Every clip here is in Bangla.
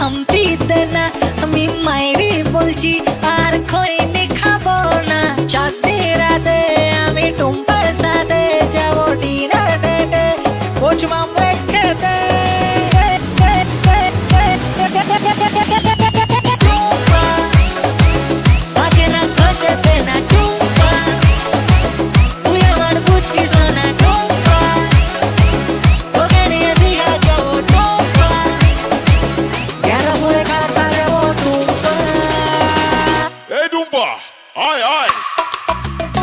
হাম্পি দেনা আমি মাইরি বলছি আর খৈনি খাবো না চাঁদনি রাতে আমি টুম্পার সাথে যাবো ডিনার ডেটে কোচ মামলেট খেতে आय आय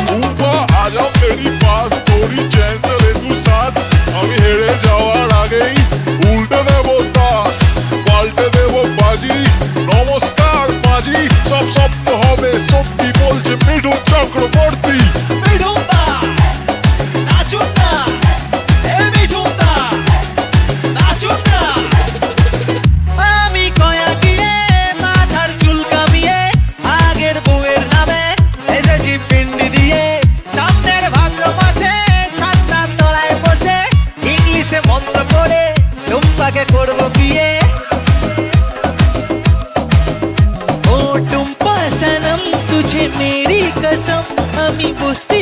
टुम्पा आजा मेरी पास थोड़ी चैन से ले तू सांस अभी हेरे যাওয়ার আগেই উল্টে দেবো তাস পাল্টে দেবো বাজি নমস্কার মাঝি সব সত্য হবে সত্যি বলছে মিঠুন চক্রবর্তী মিঠুন দা নাচুন না এ মিঠুন দা নাচুন না আমি কয়া গিয়ে মাথার চুল কামিয়ে আগের বউয়ের নামে এসেছি পিন্ডি দিয়ে সামনের ভাদ্র মাসে ছাতার তলায় বসে ইংলিশে মন্ত্র পড়ে টুম্পাকে করবো বিয়ে ओ टुम्पा सनम तुझे मेरी कसम আমি বুঝতে